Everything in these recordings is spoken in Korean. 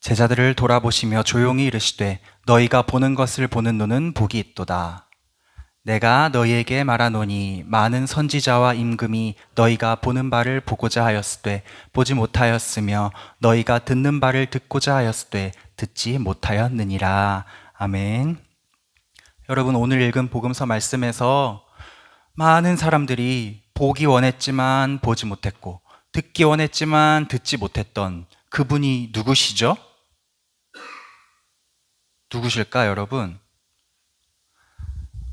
제자들을 돌아보시며 조용히 이르시되 너희가 보는 것을 보는 눈은 복이 있도다. 내가 너희에게 말하노니 많은 선지자와 임금이 너희가 보는 바를 보고자 하였으되 보지 못하였으며 너희가 듣는 바를 듣고자 하였으되 듣지 못하였느니라. 아멘. 여러분, 오늘 읽은 복음서 말씀에서 많은 사람들이 보기 원했지만 보지 못했고 듣기 원했지만 듣지 못했던 그분이 누구시죠? 누구실까, 여러분?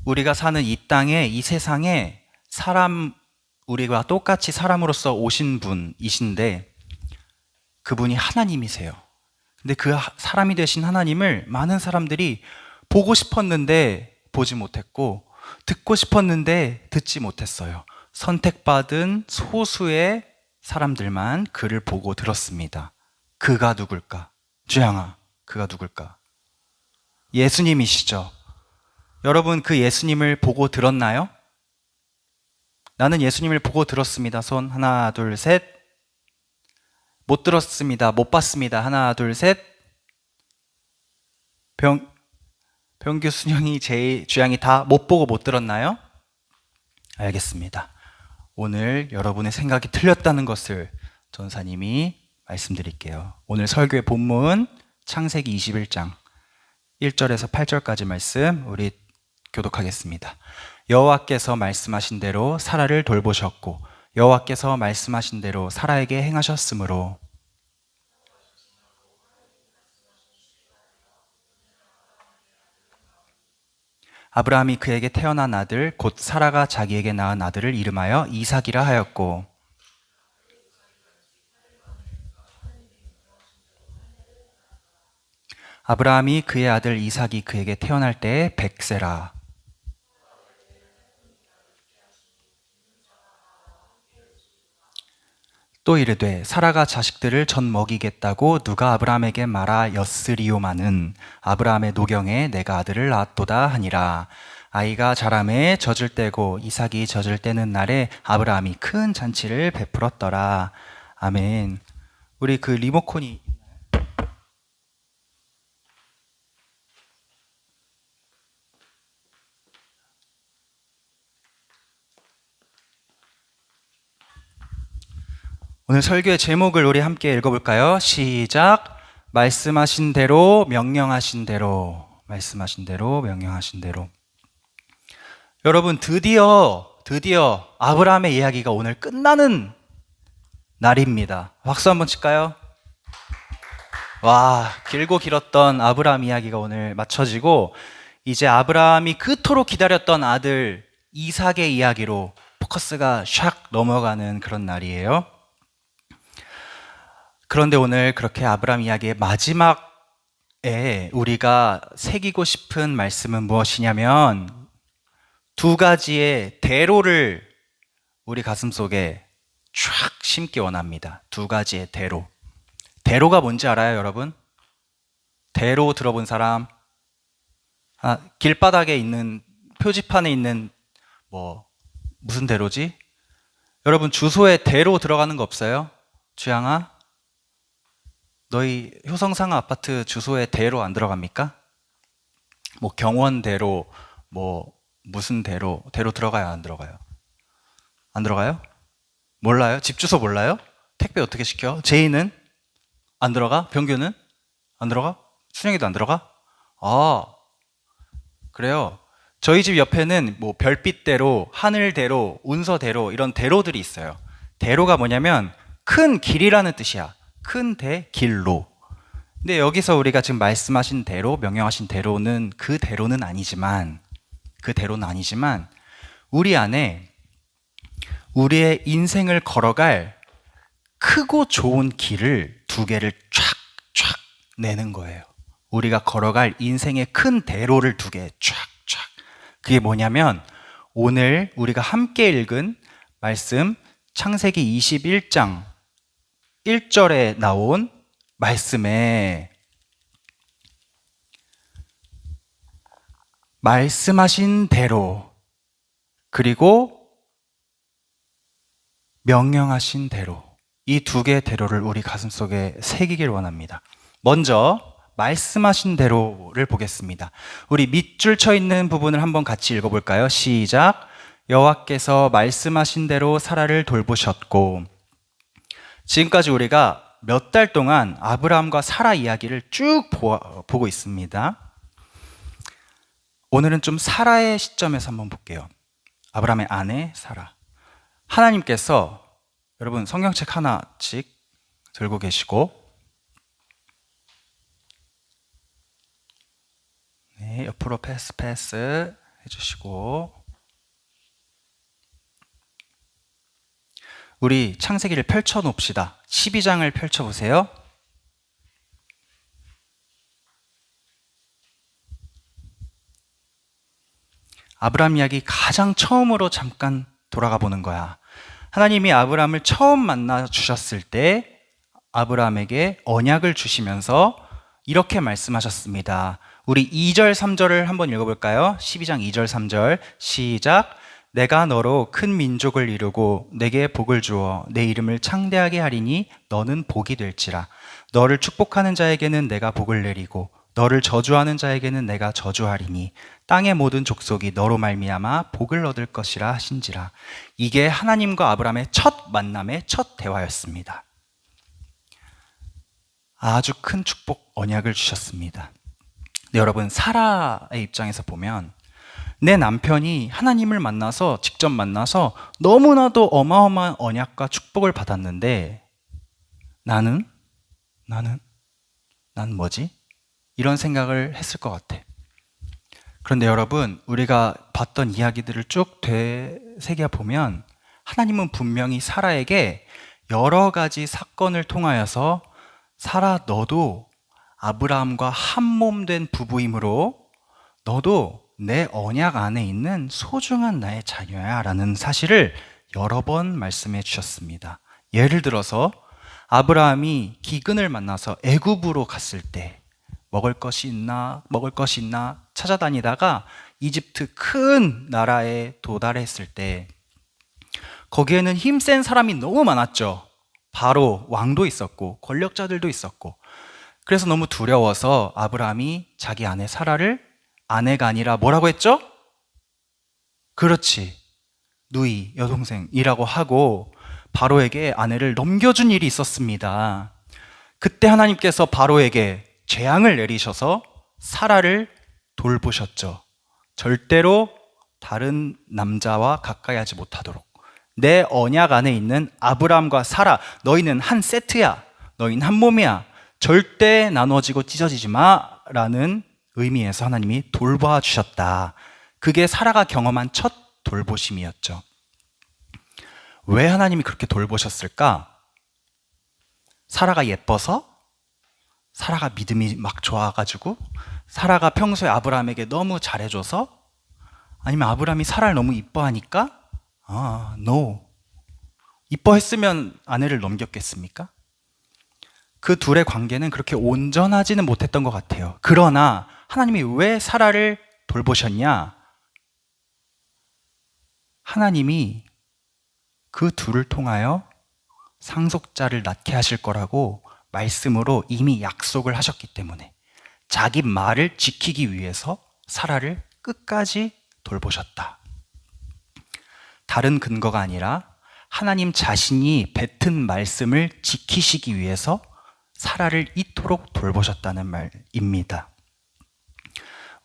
우리가 사는 이 땅에, 이 세상에 우리가 똑같이 사람으로서 오신 분이신데 그분이 하나님이세요. 근데 그 사람이 되신 하나님을 많은 사람들이 보고 싶었는데 보지 못했고 듣고 싶었는데 듣지 못했어요. 선택받은 소수의 사람들만 그를 보고 들었습니다. 그가 누굴까? 주양아, 그가 누굴까? 예수님이시죠. 여러분, 그 예수님을 보고 들었나요? 나는 예수님을 보고 들었습니다. 손 하나, 둘, 셋. 못 들었습니다. 못 봤습니다. 하나, 둘, 셋. 병규, 순영이, 제이, 주양이 다 못 보고 못 들었나요? 알겠습니다. 오늘 여러분의 생각이 틀렸다는 것을 전사님이 말씀드릴게요. 오늘 설교의 본문 창세기 21장 1절에서 8절까지 말씀 우리 교독하겠습니다. 여호와께서 말씀하신 대로 사라를 돌보셨고 여호와께서 말씀하신 대로 사라에게 행하셨으므로 아브라함이 그에게 태어난 아들 곧 사라가 자기에게 낳은 아들을 이름하여 이삭이라 하였고 아브라함이 그의 아들 이삭이 그에게 태어날 때에 100세라. 또 이르되 사라가 자식들을 전 먹이겠다고 누가 아브라함에게 말하였으리오마는 아브라함의 노경에 내가 아들을 낳았도다 하니라. 아이가 자라매 젖을 떼고 이삭이 젖을 떼는 날에 아브라함이 큰 잔치를 베풀었더라. 아멘. 우리 그 리모컨이 오늘 설교의 제목을 우리 함께 읽어볼까요? 시작. 말씀하신 대로 명령하신 대로. 말씀하신 대로 명령하신 대로. 여러분, 드디어 아브라함의 이야기가 오늘 끝나는 날입니다. 박수 한번 칠까요? 와, 길고 길었던 아브라함 이야기가 오늘 마쳐지고 이제 아브라함이 그토록 기다렸던 아들 이삭의 이야기로 포커스가 샥 넘어가는 그런 날이에요. 그런데 오늘 그렇게 아브라함 이야기의 마지막에 우리가 새기고 싶은 말씀은 무엇이냐면 두 가지의 대로를 우리 가슴속에 쫙 심기 원합니다. 두 가지의 대로. 대로가 뭔지 알아요, 여러분? 대로 들어본 사람? 길바닥에 있는 표지판에 있는 무슨 대로지? 여러분, 주소에 대로 들어가는 거 없어요? 주양아? 너희 효성상가 아파트 주소에 대로 안 들어갑니까? 경원대로, 무슨 대로 들어가요, 안 들어가요? 안 들어가요? 몰라요? 집 주소 몰라요? 택배 어떻게 시켜? 제이는? 안 들어가? 병규는? 안 들어가? 순영이도 안 들어가? 그래요. 저희 집 옆에는 별빛대로, 하늘대로, 운서대로 이런 대로들이 있어요. 대로가 뭐냐면 큰 길이라는 뜻이야. 큰 대, 길로. 근데 여기서 우리가 지금 말씀하신 대로, 명령하신 대로는 그 대로는 아니지만 우리 안에 우리의 인생을 걸어갈 크고 좋은 길을 두 개를 쫙쫙 내는 거예요. 우리가 걸어갈 인생의 큰 대로를 두 개 쫙쫙. 그게 뭐냐면 오늘 우리가 함께 읽은 말씀 창세기 21장 1절에 나온 말씀에 말씀하신 대로 그리고 명령하신 대로 이 두 개의 대로를 우리 가슴속에 새기길 원합니다. 먼저 말씀하신 대로를 보겠습니다. 우리 밑줄 쳐 있는 부분을 한번 같이 읽어볼까요? 시작. 여호와께서 말씀하신 대로 사라를 돌보셨고. 지금까지 우리가 몇 달 동안 아브라함과 사라 이야기를 쭉 보고 있습니다. 오늘은 좀 사라의 시점에서 한번 볼게요. 아브라함의 아내 사라. 하나님께서, 여러분 성경책 하나씩 들고 계시고, 네, 옆으로 패스 해주시고, 우리 창세기를 펼쳐 놓읍시다. 12장을 펼쳐보세요. 아브라함 이야기 가장 처음으로 잠깐 돌아가 보는 거야. 하나님이 아브라함을 처음 만나 주셨을 때 아브라함에게 언약을 주시면서 이렇게 말씀하셨습니다. 우리 2절 3절을 한번 읽어볼까요? 12장 2절 3절 시작. 내가 너로 큰 민족을 이루고 내게 복을 주어 내 이름을 창대하게 하리니 너는 복이 될지라. 너를 축복하는 자에게는 내가 복을 내리고 너를 저주하는 자에게는 내가 저주하리니 땅의 모든 족속이 너로 말미암아 복을 얻을 것이라 하신지라. 이게 하나님과 아브라함의 첫 만남의 첫 대화였습니다. 아주 큰 축복 언약을 주셨습니다. 네, 여러분 사라의 입장에서 보면 내 남편이 하나님을 만나서 직접 만나서 너무나도 어마어마한 언약과 축복을 받았는데 나는 뭐지? 이런 생각을 했을 것 같아. 그런데 여러분, 우리가 봤던 이야기들을 쭉 되새겨 보면 하나님은 분명히 사라에게 여러 가지 사건을 통하여서 사라, 너도 아브라함과 한 몸 된 부부이므로 너도 내 언약 안에 있는 소중한 나의 자녀야 라는 사실을 여러 번 말씀해 주셨습니다. 예를 들어서 아브라함이 기근을 만나서 애굽으로 갔을 때 먹을 것이 있나 찾아다니다가 이집트 큰 나라에 도달했을 때 거기에는 힘센 사람이 너무 많았죠. 바로 왕도 있었고 권력자들도 있었고, 그래서 너무 두려워서 아브라함이 자기 아내 사라를 아내가 아니라 뭐라고 했죠? 그렇지, 누이, 여동생이라고 하고 바로에게 아내를 넘겨준 일이 있었습니다. 그때 하나님께서 바로에게 재앙을 내리셔서 사라를 돌보셨죠. 절대로 다른 남자와 가까이 하지 못하도록. 내 언약 안에 있는 아브라함과 사라, 너희는 한 세트야. 너희는 한 몸이야. 절대 나눠지고 찢어지지 마 라는 의미에서 하나님이 돌봐 주셨다. 그게 사라가 경험한 첫 돌보심이었죠. 왜 하나님이 그렇게 돌보셨을까? 사라가 예뻐서? 사라가 믿음이 막 좋아가지고? 사라가 평소에 아브라함에게 너무 잘해줘서? 아니면 아브라함이 사라를 너무 이뻐하니까? No. 이뻐했으면 아내를 넘겼겠습니까? 그 둘의 관계는 그렇게 온전하지는 못했던 것 같아요. 그러나 하나님이 왜 사라를 돌보셨냐? 하나님이 그 둘을 통하여 상속자를 낳게 하실 거라고 말씀으로 이미 약속을 하셨기 때문에 자기 말을 지키기 위해서 사라를 끝까지 돌보셨다. 다른 근거가 아니라 하나님 자신이 뱉은 말씀을 지키시기 위해서 사라를 이토록 돌보셨다는 말입니다.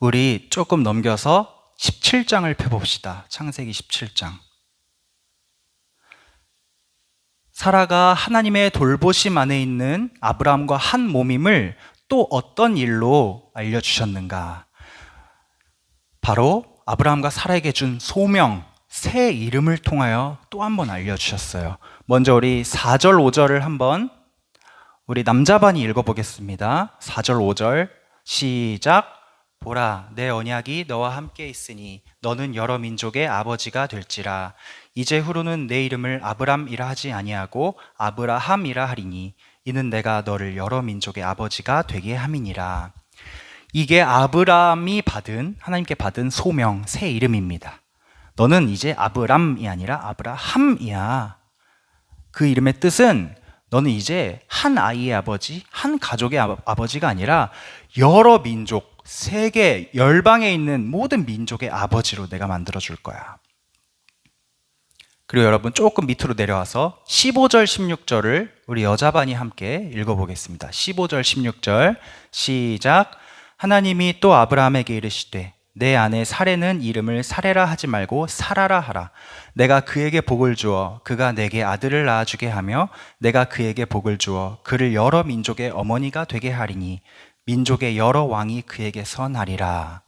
우리 조금 넘겨서 17장을 펴봅시다. 창세기 17장. 사라가 하나님의 돌보심 안에 있는 아브라함과 한 몸임을 또 어떤 일로 알려주셨는가? 바로 아브라함과 사라에게 준 소명, 새 이름을 통하여 또 한 번 알려주셨어요. 먼저 우리 4절 5절을 한번 우리 남자반이 읽어보겠습니다. 4절 5절 시작. 보라, 내 언약이 너와 함께 있으니 너는 여러 민족의 아버지가 될지라. 이제 후로는 내 이름을 아브람이라 하지 아니하고 아브라함이라 하리니 이는 내가 너를 여러 민족의 아버지가 되게 함이니라. 이게 아브람이 하나님께 받은 소명, 새 이름입니다. 너는 이제 아브람이 아니라 아브라함이야. 그 이름의 뜻은 너는 이제 한 아이의 아버지, 한 가족의 아버지가 아니라 여러 민족, 세계, 열방에 있는 모든 민족의 아버지로 내가 만들어줄 거야. 그리고 여러분 조금 밑으로 내려와서 15절, 16절을 우리 여자반이 함께 읽어보겠습니다. 15절, 16절 시작. 하나님이 또 아브라함에게 이르시되 내 아내 사레는 이름을 사레라 하지 말고 사라라 하라. 내가 그에게 복을 주어 그가 내게 아들을 낳아주게 하며 내가 그에게 복을 주어 그를 여러 민족의 어머니가 되게 하리니 민족의 여러 왕이 그에게서 나리라.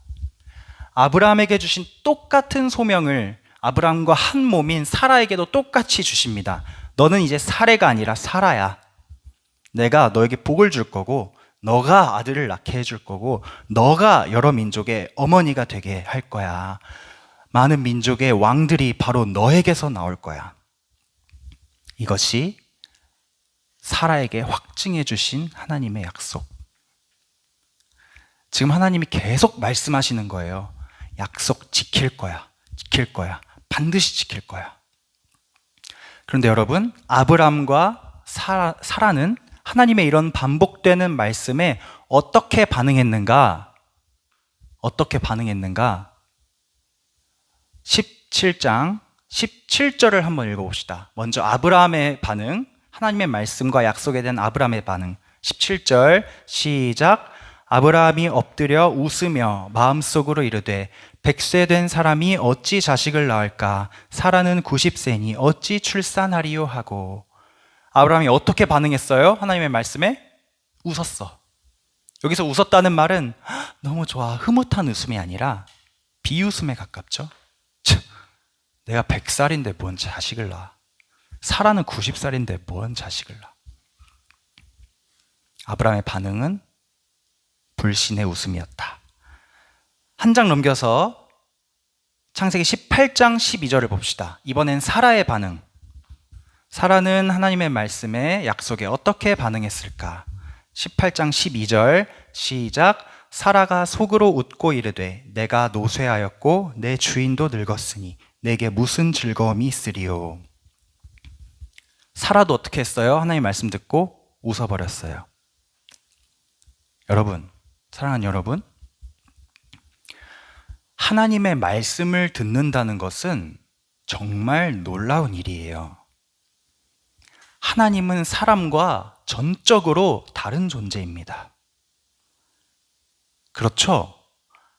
아브라함에게 주신 똑같은 소명을 아브라함과 한 몸인 사라에게도 똑같이 주십니다. 너는 이제 사레가 아니라 사라야. 내가 너에게 복을 줄 거고 너가 아들을 낳게 해줄 거고 너가 여러 민족의 어머니가 되게 할 거야. 많은 민족의 왕들이 바로 너에게서 나올 거야. 이것이 사라에게 확증해 주신 하나님의 약속. 지금 하나님이 계속 말씀하시는 거예요. 약속 지킬 거야. 지킬 거야. 반드시 지킬 거야. 그런데 여러분, 아브람과 사라는 하나님의 이런 반복되는 말씀에 어떻게 반응했는가? 어떻게 반응했는가? 17장 17절을 한번 읽어봅시다. 먼저 아브라함의 반응, 하나님의 말씀과 약속에 대한 아브라함의 반응. 17절 시작. 아브라함이 엎드려 웃으며 마음속으로 이르되 100세 된 사람이 어찌 자식을 낳을까? 사라는 90세니 어찌 출산하리요 하고. 아브라함이 어떻게 반응했어요? 하나님의 말씀에 웃었어. 여기서 웃었다는 말은 너무 좋아, 흐뭇한 웃음이 아니라 비웃음에 가깝죠. 내가 100살인데 뭔 자식을 낳아? 사라는 90살인데 뭔 자식을 낳아? 아브라함의 반응은 불신의 웃음이었다. 한 장 넘겨서 창세기 18장 12절을 봅시다. 이번엔 사라의 반응. 사라는 하나님의 말씀에 약속에 어떻게 반응했을까? 18장 12절 시작. 사라가 속으로 웃고 이르되 내가 노쇠하였고 내 주인도 늙었으니 내게 무슨 즐거움이 있으리요. 사라도 어떻게 했어요? 하나님의 말씀 듣고 웃어버렸어요. 여러분, 사랑하는 여러분, 하나님의 말씀을 듣는다는 것은 정말 놀라운 일이에요. 하나님은 사람과 전적으로 다른 존재입니다. 그렇죠?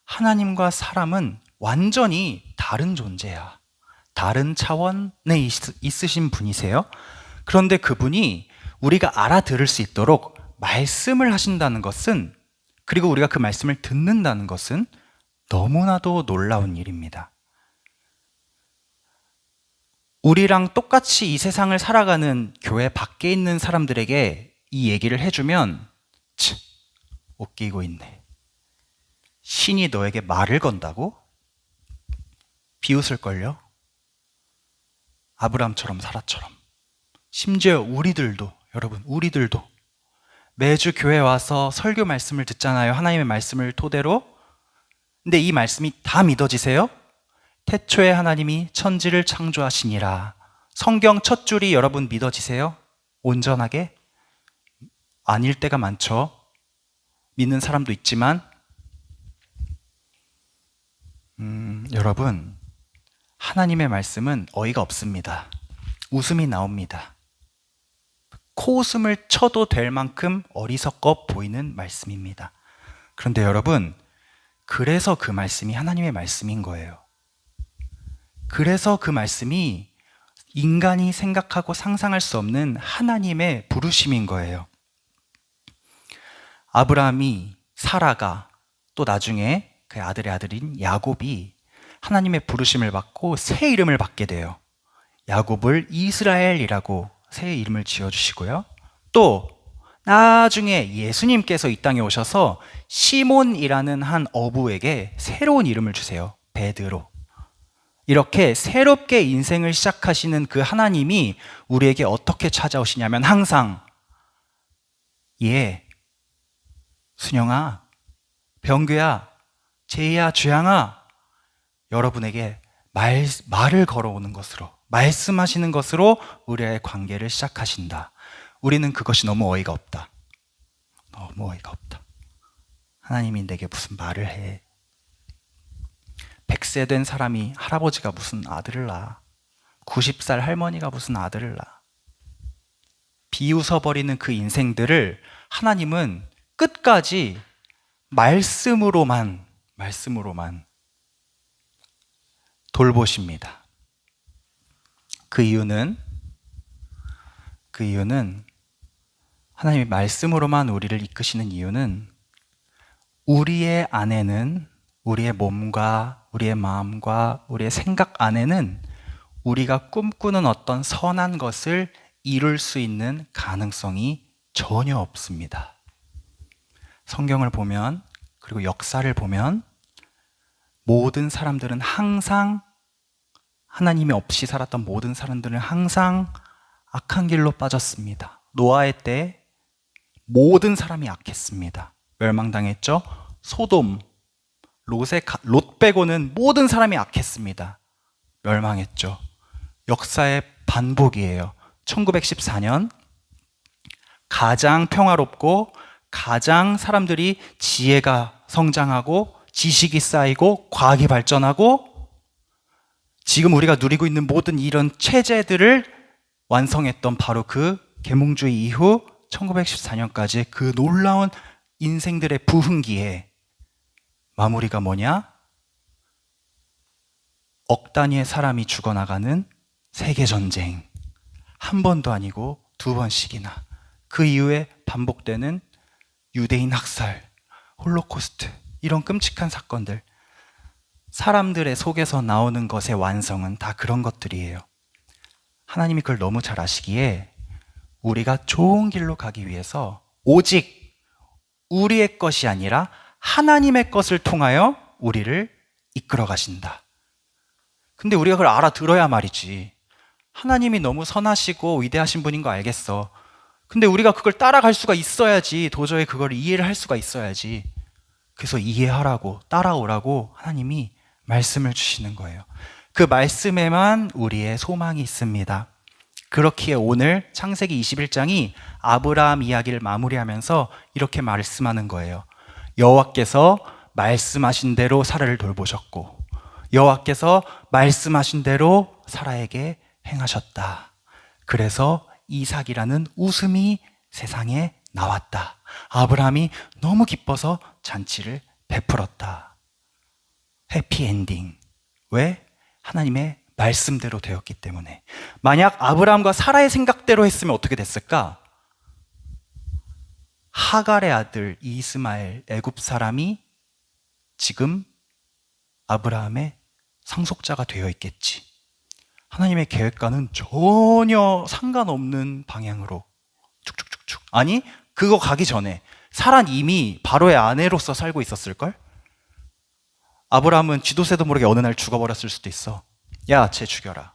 하나님과 사람은 완전히 다른 존재야. 다른 차원에 있으신 분이세요. 그런데 그분이 우리가 알아들을 수 있도록 말씀을 하신다는 것은, 그리고 우리가 그 말씀을 듣는다는 것은 너무나도 놀라운 일입니다. 우리랑 똑같이 이 세상을 살아가는 교회 밖에 있는 사람들에게 이 얘기를 해주면 웃기고 있네. 신이 너에게 말을 건다고? 비웃을걸요? 아브람처럼 사라처럼. 심지어 우리들도, 여러분, 우리들도 매주 교회 와서 설교 말씀을 듣잖아요. 하나님의 말씀을 토대로. 근데 이 말씀이 다 믿어지세요? 태초에 하나님이 천지를 창조하시니라. 성경 첫 줄이 여러분 믿어지세요? 온전하게? 아닐 때가 많죠. 믿는 사람도 있지만 여러분, 하나님의 말씀은 어이가 없습니다. 웃음이 나옵니다. 코웃음을 쳐도 될 만큼 어리석어 보이는 말씀입니다. 그런데 여러분, 그래서 그 말씀이 하나님의 말씀인 거예요. 그래서 그 말씀이 인간이 생각하고 상상할 수 없는 하나님의 부르심인 거예요. 아브라함이, 사라가, 또 나중에 그 아들의 아들인 야곱이 하나님의 부르심을 받고 새 이름을 받게 돼요. 야곱을 이스라엘이라고 새 이름을 지어주시고요. 또 나중에 예수님께서 이 땅에 오셔서 시몬이라는 한 어부에게 새로운 이름을 주세요. 베드로. 이렇게 새롭게 인생을 시작하시는 그 하나님이 우리에게 어떻게 찾아오시냐면 항상 순영아, 병규야, 제이야, 주양아, 여러분에게 말을 걸어오는 것으로, 말씀하시는 것으로 우리의 관계를 시작하신다. 우리는 그것이 너무 어이가 없다. 너무 어이가 없다. 하나님이 내게 무슨 말을 해. 100세 된 사람이 할아버지가 무슨 아들을 낳아. 90살 할머니가 무슨 아들을 낳아. 비웃어버리는 그 인생들을 하나님은 끝까지 말씀으로만 돌보십니다. 그 이유는 하나님이 말씀으로만 우리를 이끄시는 이유는 우리의 안에는, 우리의 몸과 우리의 마음과 우리의 생각 안에는 우리가 꿈꾸는 어떤 선한 것을 이룰 수 있는 가능성이 전혀 없습니다. 성경을 보면, 그리고 역사를 보면 모든 사람들은 항상, 하나님이 없이 살았던 모든 사람들은 항상 악한 길로 빠졌습니다. 노아의 때 모든 사람이 악했습니다. 멸망당했죠. 소돔, 롯 빼고는 모든 사람이 악했습니다. 멸망했죠. 역사의 반복이에요. 1914년 가장 평화롭고 가장 사람들이 지혜가 성장하고 지식이 쌓이고 과학이 발전하고 지금 우리가 누리고 있는 모든 이런 체제들을 완성했던 바로 그 계몽주의 이후 1914년까지 그 놀라운 인생들의 부흥기에 마무리가 뭐냐? 억 단위의 사람이 죽어나가는 세계전쟁. 한 번도 아니고 두 번씩이나. 그 이후에 반복되는 유대인 학살, 홀로코스트, 이런 끔찍한 사건들. 사람들의 속에서 나오는 것의 완성은 다 그런 것들이에요. 하나님이 그걸 너무 잘 아시기에 우리가 좋은 길로 가기 위해서 오직 우리의 것이 아니라 하나님의 것을 통하여 우리를 이끌어 가신다. 근데 우리가 그걸 알아들어야 말이지. 하나님이 너무 선하시고 위대하신 분인 거 알겠어. 근데 우리가 그걸 따라갈 수가 있어야지. 도저히 그걸 이해를 할 수가 있어야지. 그래서 이해하라고, 따라오라고 하나님이 말씀을 주시는 거예요. 그 말씀에만 우리의 소망이 있습니다. 그렇기에 오늘 창세기 21장이 아브라함 이야기를 마무리하면서 이렇게 말씀하는 거예요. 여호와께서 말씀하신 대로 사라를 돌보셨고 여호와께서 말씀하신 대로 사라에게 행하셨다. 그래서 이삭이라는 웃음이 세상에 나왔다. 아브라함이 너무 기뻐서 잔치를 베풀었다. 해피엔딩. 왜? 하나님의 말씀대로 되었기 때문에. 만약 아브라함과 사라의 생각대로 했으면 어떻게 됐을까? 하갈의 아들 이스마엘 애굽 사람이 지금 아브라함의 상속자가 되어 있겠지. 하나님의 계획과는 전혀 상관없는 방향으로 쭉쭉쭉쭉. 아니, 그거 가기 전에 사란 이미 바로의 아내로서 살고 있었을걸? 아브라함은 쥐도새도 모르게 어느 날 죽어버렸을 수도 있어. 야, 쟤 죽여라.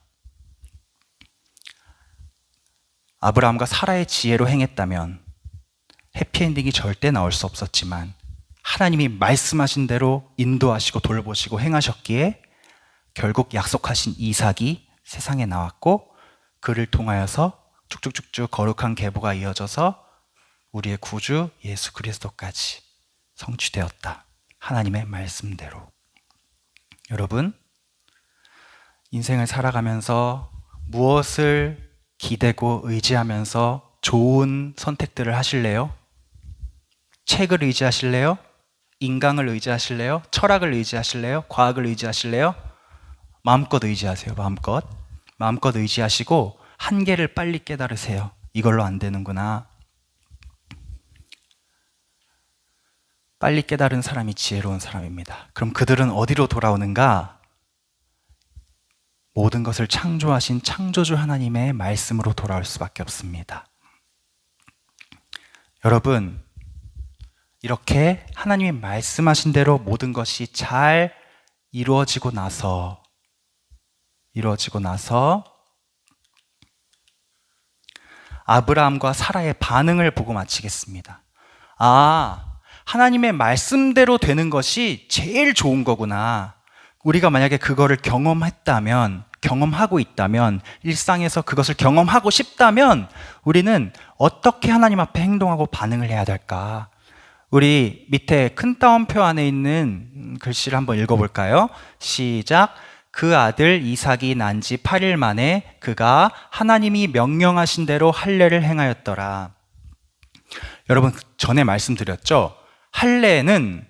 아브라함과 사라의 지혜로 행했다면 해피엔딩이 절대 나올 수 없었지만 하나님이 말씀하신 대로 인도하시고 돌보시고 행하셨기에 결국 약속하신 이삭이 세상에 나왔고 그를 통하여서 쭉쭉쭉쭉 거룩한 계보가 이어져서 우리의 구주 예수 그리스도까지 성취되었다. 하나님의 말씀대로. 여러분, 인생을 살아가면서 무엇을 기대고 의지하면서 좋은 선택들을 하실래요? 책을 의지하실래요? 인강을 의지하실래요? 철학을 의지하실래요? 과학을 의지하실래요? 마음껏 의지하세요. 마음껏 의지하시고 한계를 빨리 깨달으세요. 이걸로 안 되는구나. 빨리 깨달은 사람이 지혜로운 사람입니다. 그럼 그들은 어디로 돌아오는가? 모든 것을 창조하신 창조주 하나님의 말씀으로 돌아올 수밖에 없습니다. 여러분, 이렇게 하나님이 말씀하신 대로 모든 것이 잘 이루어지고 나서 아브라함과 사라의 반응을 보고 마치겠습니다. 아, 하나님의 말씀대로 되는 것이 제일 좋은 거구나. 우리가 만약에 그거를 경험했다면 경험하고 있다면, 일상에서 그것을 경험하고 싶다면 우리는 어떻게 하나님 앞에 행동하고 반응을 해야 될까? 우리 밑에 큰 따옴표 안에 있는 글씨를 한번 읽어볼까요? 시작. 그 아들 이삭이 난 지 8일 만에 그가 하나님이 명령하신 대로 할례를 행하였더라. 여러분, 전에 말씀드렸죠? 할례는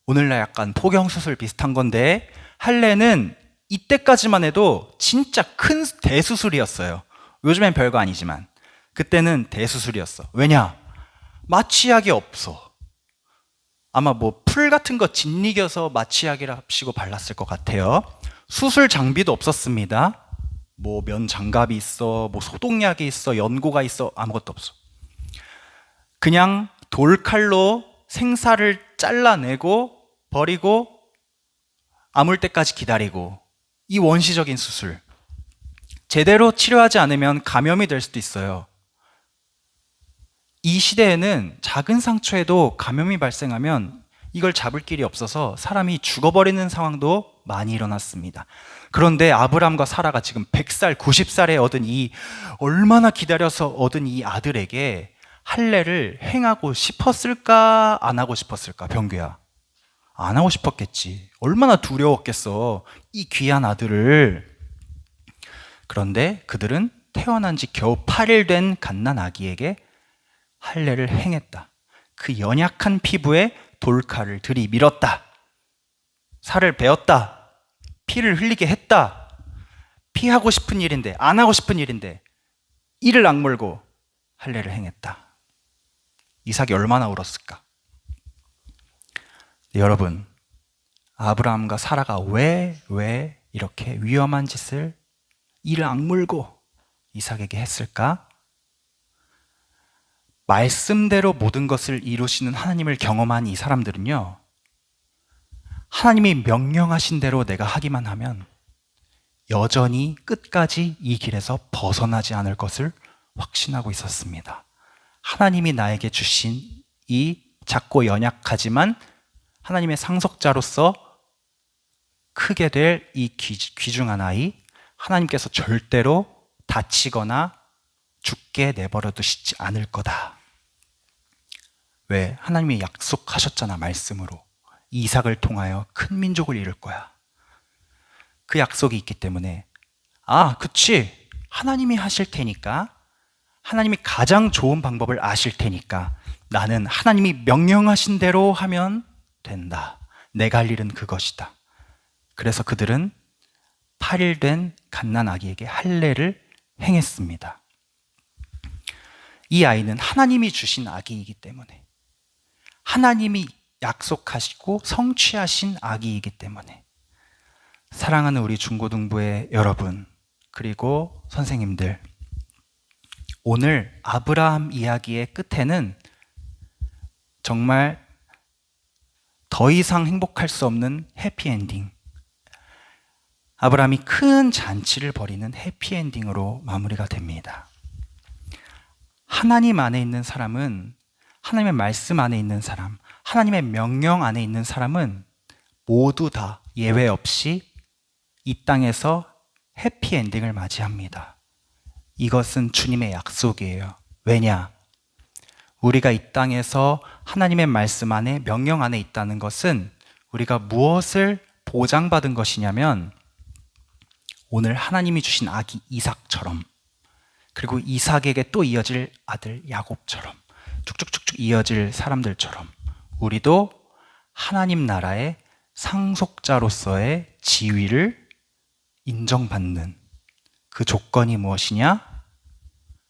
오늘날 약간 포경수술 비슷한 건데, 할례는 이때까지만 해도 진짜 큰 대수술이었어요. 요즘엔 별거 아니지만 그때는 대수술이었어. 왜냐? 마취약이 없어. 아마 뭐 풀 같은 거 짓이겨서 마취약이라 합시고 발랐을 것 같아요. 수술 장비도 없었습니다. 뭐 면 장갑이 있어, 뭐 소독약이 있어, 연고가 있어, 아무것도 없어. 그냥 돌칼로 생사를 잘라내고 버리고 아물 때까지 기다리고, 이 원시적인 수술. 제대로 치료하지 않으면 감염이 될 수도 있어요. 이 시대에는 작은 상처에도 감염이 발생하면 이걸 잡을 길이 없어서 사람이 죽어버리는 상황도 많이 일어났습니다. 그런데 아브람과 사라가 지금 100살, 90살에 얻은 얼마나 기다려서 얻은 이 아들에게 할례를 행하고 싶었을까? 안 하고 싶었을까? 병규야, 안 하고 싶었겠지. 얼마나 두려웠겠어, 이 귀한 아들을. 그런데 그들은 태어난 지 겨우 8일 된 갓난 아기에게 할례를 행했다. 그 연약한 피부에 돌칼을 들이밀었다. 살을 베었다. 피를 흘리게 했다. 피하고 싶은 일인데, 안 하고 싶은 일인데 이를 악물고 할례를 행했다. 이삭이 얼마나 울었을까? 네, 여러분, 아브라함과 사라가 왜 이렇게 위험한 짓을, 이를 악물고 이삭에게 했을까? 말씀대로 모든 것을 이루시는 하나님을 경험한 이 사람들은요, 하나님이 명령하신 대로 내가 하기만 하면 여전히 끝까지 이 길에서 벗어나지 않을 것을 확신하고 있었습니다. 하나님이 나에게 주신 이 작고 연약하지만 하나님의 상속자로서 크게 될 이 귀중한 아이, 하나님께서 절대로 다치거나 죽게 내버려 두시지 않을 거다. 왜? 하나님이 약속하셨잖아, 말씀으로. 이삭을 통하여 큰 민족을 이룰 거야. 그 약속이 있기 때문에, 그치, 하나님이 하실 테니까, 하나님이 가장 좋은 방법을 아실 테니까 나는 하나님이 명령하신 대로 하면 된다. 내가 할 일은 그것이다. 그래서 그들은 8일 된 갓난 아기에게 할례를 행했습니다. 이 아이는 하나님이 주신 아기이기 때문에, 하나님이 약속하시고 성취하신 아기이기 때문에, 사랑하는 우리 중고등부의 여러분, 그리고 선생님들, 오늘 아브라함 이야기의 끝에는 정말 더 이상 행복할 수 없는 해피엔딩, 아브라함이 큰 잔치를 벌이는 해피엔딩으로 마무리가 됩니다. 하나님 안에 있는 사람은, 하나님의 말씀 안에 있는 사람, 하나님의 명령 안에 있는 사람은 모두 다 예외 없이 이 땅에서 해피엔딩을 맞이합니다. 이것은 주님의 약속이에요. 왜냐? 우리가 이 땅에서 하나님의 말씀 안에, 명령 안에 있다는 것은 우리가 무엇을 보장받은 것이냐면, 오늘 하나님이 주신 아기 이삭처럼, 그리고 이삭에게 또 이어질 아들 야곱처럼, 쭉쭉쭉쭉 이어질 사람들처럼 우리도 하나님 나라의 상속자로서의 지위를 인정받는 그 조건이 무엇이냐?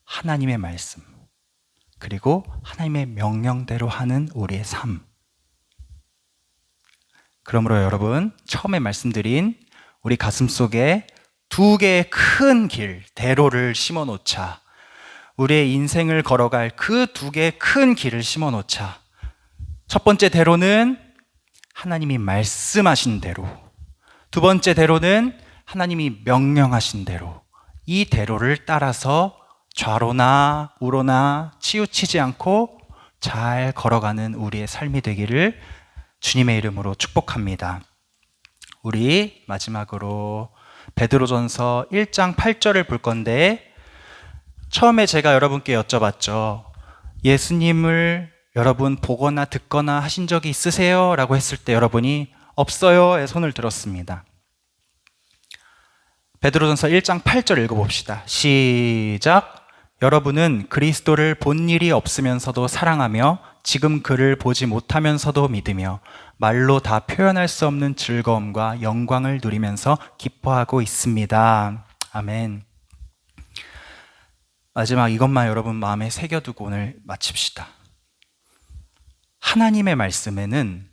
하나님의 말씀, 그리고 하나님의 명령대로 하는 우리의 삶. 그러므로 여러분, 처음에 말씀드린 우리 가슴 속에 두 개의 큰 길, 대로를 심어 놓자. 우리의 인생을 걸어갈 그 두 개의 큰 길을 심어 놓자. 첫 번째 대로는 하나님이 말씀하신 대로, 두 번째 대로는 하나님이 명령하신 대로, 이 대로를 따라서 좌로나 우로나 치우치지 않고 잘 걸어가는 우리의 삶이 되기를 주님의 이름으로 축복합니다. 우리 마지막으로 베드로전서 1장 8절을 볼 건데, 처음에 제가 여러분께 여쭤봤죠. 예수님을 여러분 보거나 듣거나 하신 적이 있으세요? 라고 했을 때 여러분이 없어요의 손을 들었습니다. 베드로전서 1장 8절 읽어봅시다. 시작. 여러분은 그리스도를 본 일이 없으면서도 사랑하며 지금 그를 보지 못하면서도 믿으며 말로 다 표현할 수 없는 즐거움과 영광을 누리면서 기뻐하고 있습니다. 아멘. 마지막 이것만 여러분 마음에 새겨두고 오늘 마칩시다. 하나님의 말씀에는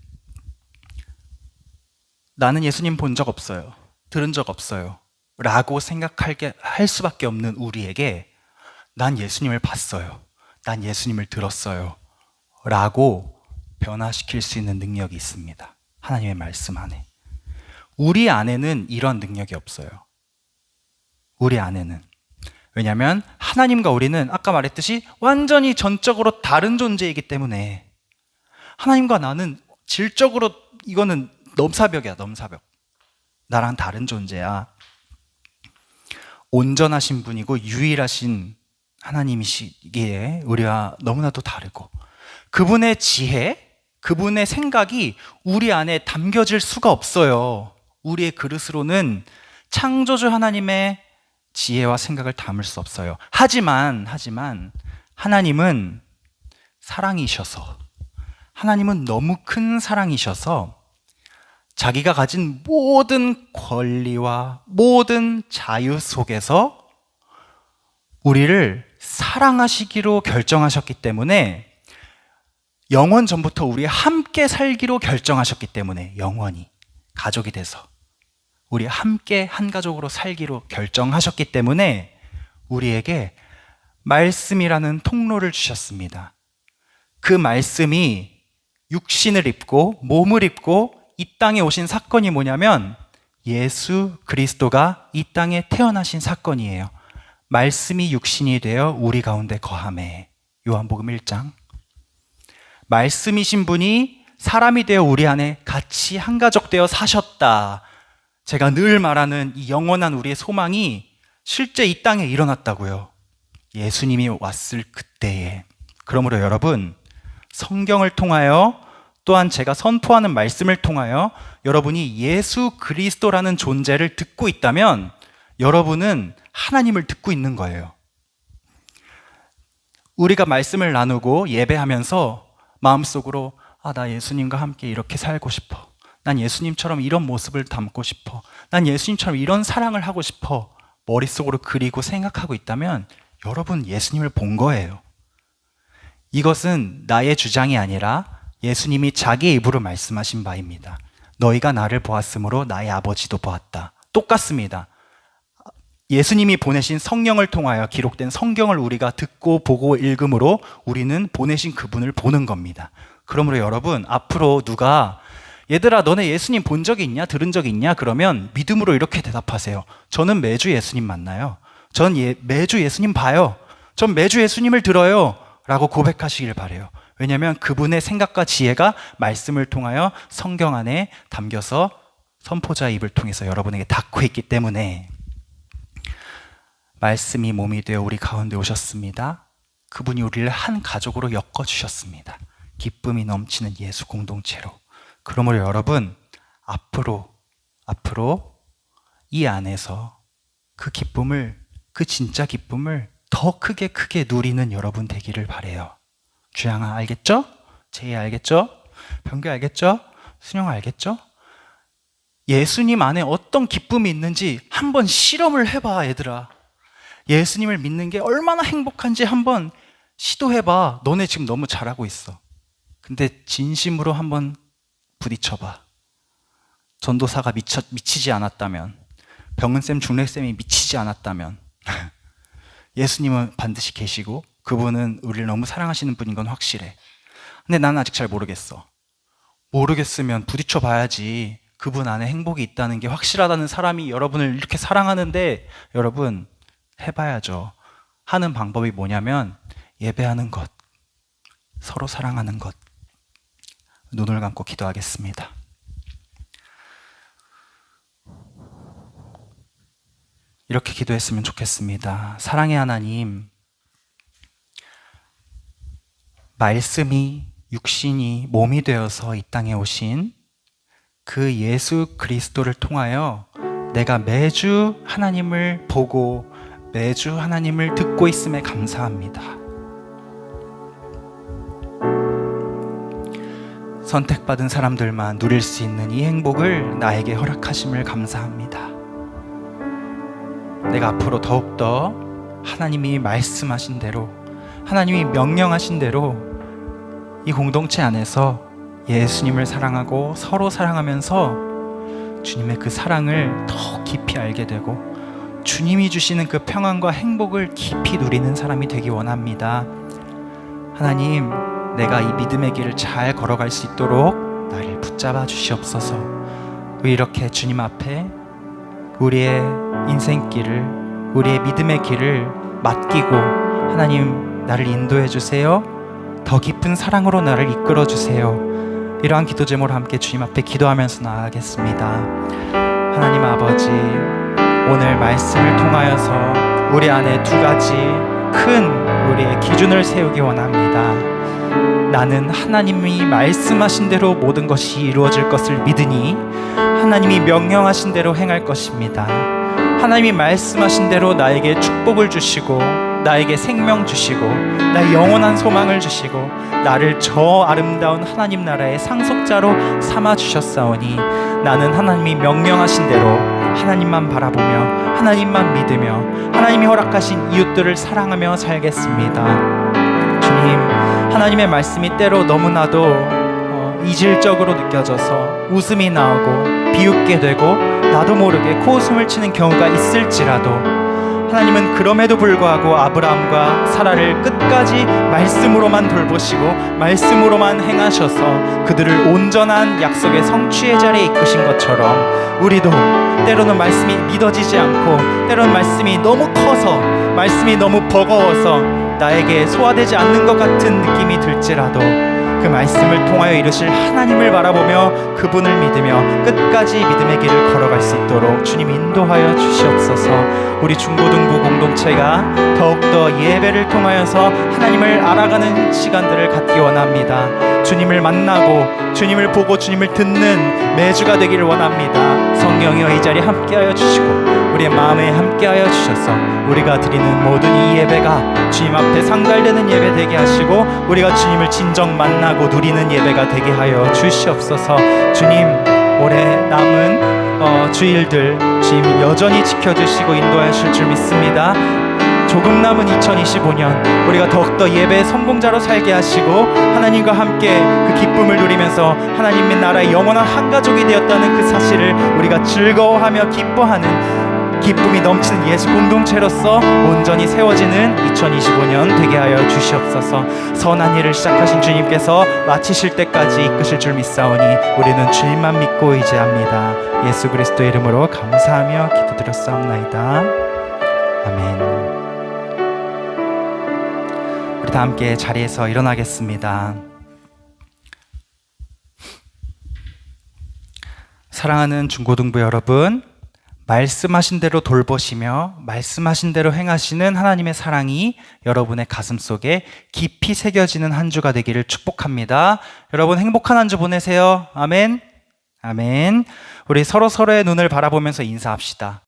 나는 예수님 본 적 없어요. 들은 적 없어요. 라고 할 수밖에 없는 우리에게 난 예수님을 봤어요. 난 예수님을 들었어요. 라고 변화시킬 수 있는 능력이 있습니다. 하나님의 말씀 안에. 우리 안에는 이런 능력이 없어요. 우리 안에는. 왜냐하면 하나님과 우리는 아까 말했듯이 완전히 전적으로 다른 존재이기 때문에 하나님과 나는 질적으로 이거는 넘사벽이야, 넘사벽. 나랑 다른 존재야. 온전하신 분이고 유일하신 하나님이시기에 우리와 너무나도 다르고 그분의 지혜, 그분의 생각이 우리 안에 담겨질 수가 없어요. 우리의 그릇으로는 창조주 하나님의 지혜와 생각을 담을 수 없어요. 하지만 하나님은 사랑이셔서, 하나님은 너무 큰 사랑이셔서 자기가 가진 모든 권리와 모든 자유 속에서 우리를 사랑하시기로 결정하셨기 때문에 영원 전부터 우리 함께 살기로 결정하셨기 때문에 영원히 가족이 돼서 우리 함께 한 가족으로 살기로 결정하셨기 때문에 우리에게 말씀이라는 통로를 주셨습니다. 그 말씀이 육신을 입고 몸을 입고 이 땅에 오신 사건이 뭐냐면 예수 그리스도가 이 땅에 태어나신 사건이에요. 말씀이 육신이 되어 우리 가운데 거하매. 요한복음 1장. 말씀이신 분이 사람이 되어 우리 안에 같이 한 가족 되어 사셨다. 제가 늘 말하는 이 영원한 우리의 소망이 실제 이 땅에 일어났다고요. 예수님이 왔을 그때에. 그러므로 여러분, 성경을 통하여 또한 제가 선포하는 말씀을 통하여 여러분이 예수 그리스도라는 존재를 듣고 있다면 여러분은 하나님을 듣고 있는 거예요. 우리가 말씀을 나누고 예배하면서 마음속으로 나 예수님과 함께 이렇게 살고 싶어. 난 예수님처럼 이런 모습을 담고 싶어. 난 예수님처럼 이런 사랑을 하고 싶어. 머릿속으로 그리고 생각하고 있다면 여러분 예수님을 본 거예요. 이것은 나의 주장이 아니라 예수님이 자기의 입으로 말씀하신 바입니다. 너희가 나를 보았으므로 나의 아버지도 보았다. 똑같습니다. 예수님이 보내신 성령을 통하여 기록된 성경을 우리가 듣고 보고 읽음으로 우리는 보내신 그분을 보는 겁니다. 그러므로 여러분, 앞으로 누가 얘들아 너네 예수님 본 적이 있냐? 들은 적이 있냐? 그러면 믿음으로 이렇게 대답하세요. 저는 매주 예수님 만나요. 전 매주 예수님 봐요. 전 매주 예수님을 들어요. 라고 고백하시길 바라요. 왜냐하면 그분의 생각과 지혜가 말씀을 통하여 성경 안에 담겨서 선포자의 입을 통해서 여러분에게 닿고 있기 때문에 말씀이 몸이 되어 우리 가운데 오셨습니다. 그분이 우리를 한 가족으로 엮어주셨습니다. 기쁨이 넘치는 예수 공동체로. 그러므로 여러분, 앞으로 이 안에서 그 기쁨을, 그 진짜 기쁨을 더 크게 누리는 여러분 되기를 바라요. 주양아 알겠죠? 제이 알겠죠? 병규 알겠죠? 순영 알겠죠? 예수님 안에 어떤 기쁨이 있는지 한번 실험을 해봐, 얘들아. 예수님을 믿는 게 얼마나 행복한지 한번 시도해봐. 너네 지금 너무 잘하고 있어. 근데 진심으로 한번 부딪혀봐. 전도사가 미치지 않았다면, 병은쌤, 중래쌤이 미치지 않았다면 예수님은 반드시 계시고 그분은 우리를 너무 사랑하시는 분인 건 확실해. 근데 나는 아직 잘 모르겠어. 모르겠으면 부딪혀 봐야지. 그분 안에 행복이 있다는 게 확실하다는 사람이 여러분을 이렇게 사랑하는데 여러분 해봐야죠. 하는 방법이 뭐냐면 예배하는 것, 서로 사랑하는 것. 눈을 감고 기도하겠습니다. 이렇게 기도했으면 좋겠습니다. 사랑의 하나님, 말씀이 육신이 몸이 되어서 이 땅에 오신 그 예수 그리스도를 통하여 내가 매주 하나님을 보고 매주 하나님을 듣고 있음에 감사합니다. 선택받은 사람들만 누릴 수 있는 이 행복을 나에게 허락하심을 감사합니다. 내가 앞으로 더욱더 하나님이 말씀하신 대로, 하나님이 명령하신 대로 이 공동체 안에서 예수님을 사랑하고 서로 사랑하면서 주님의 그 사랑을 더 깊이 알게 되고 주님이 주시는 그 평안과 행복을 깊이 누리는 사람이 되기 원합니다. 하나님, 내가 이 믿음의 길을 잘 걸어갈 수 있도록 나를 붙잡아 주시옵소서. 이렇게 주님 앞에 우리의 인생길을, 우리의 믿음의 길을 맡기고 하나님 나를 인도해 주세요. 더 깊은 사랑으로 나를 이끌어 주세요. 이러한 기도 제목으로 함께 주님 앞에 기도하면서 나아가겠습니다. 하나님 아버지, 오늘 말씀을 통하여서 우리 안에 두 가지 큰 우리의 기준을 세우기 원합니다. 나는 하나님이 말씀하신 대로 모든 것이 이루어질 것을 믿으니 하나님이 명령하신 대로 행할 것입니다. 하나님이 말씀하신 대로 나에게 축복을 주시고 나에게 생명 주시고 나의 영원한 소망을 주시고 나를 저 아름다운 하나님 나라의 상속자로 삼아 주셨사오니 나는 하나님이 명령하신 대로 하나님만 바라보며 하나님만 믿으며 하나님이 허락하신 이웃들을 사랑하며 살겠습니다. 주님, 하나님의 말씀이 때로 너무나도 이질적으로 느껴져서 웃음이 나오고 비웃게 되고 나도 모르게 코웃음을 치는 경우가 있을지라도 하나님은 그럼에도 불구하고 아브라함과 사라를 끝까지 말씀으로만 돌보시고 말씀으로만 행하셔서 그들을 온전한 약속의 성취의 자리에 이끄신 것처럼 우리도 때로는 말씀이 믿어지지 않고 때로는 말씀이 너무 커서 말씀이 너무 버거워서 나에게 소화되지 않는 것 같은 느낌이 들지라도 그 말씀을 통하여 이루실 하나님을 바라보며 그분을 믿으며 끝까지 믿음의 길을 걸어갈 수 있도록 주님 인도하여 주시옵소서. 우리 중고등부 공동체가 더욱더 예배를 통하여서 하나님을 알아가는 시간들을 갖기 원합니다. 주님을 만나고 주님을 보고 주님을 듣는 매주가 되기를 원합니다. 성령이여 이 자리에 함께하여 주시고 우리의 마음에 함께하여 주셔서 우리가 드리는 모든 이 예배가 주님 앞에 상달되는 예배 되게 하시고 우리가 주님을 진정 만나고 누리는 예배가 되게 하여 주시옵소서. 주님, 올해 남은 주일들 주님 여전히 지켜주시고 인도하실 줄 믿습니다. 조금 남은 2025년 우리가 더욱더 예배의 성공자로 살게 하시고 하나님과 함께 그 기쁨을 누리면서 하나님의 나라의 영원한 한 가족이 되었다는 그 사실을 우리가 즐거워하며 기뻐하는 기쁨이 넘치는 예수 공동체로서 온전히 세워지는 2025년 되게 하여 주시옵소서. 선한 일을 시작하신 주님께서 마치실 때까지 이끄실 줄 믿사오니 우리는 주님만 믿고 의지합니다. 예수 그리스도의 이름으로 감사하며 기도드렸사옵나이다. 아멘. 우리 다 함께 자리에서 일어나겠습니다. 사랑하는 중고등부 여러분, 말씀하신 대로 돌보시며 말씀하신 대로 행하시는 하나님의 사랑이 여러분의 가슴 속에 깊이 새겨지는 한 주가 되기를 축복합니다. 여러분 행복한 한 주 보내세요. 아멘. 아멘. 우리 서로의 눈을 바라보면서 인사합시다.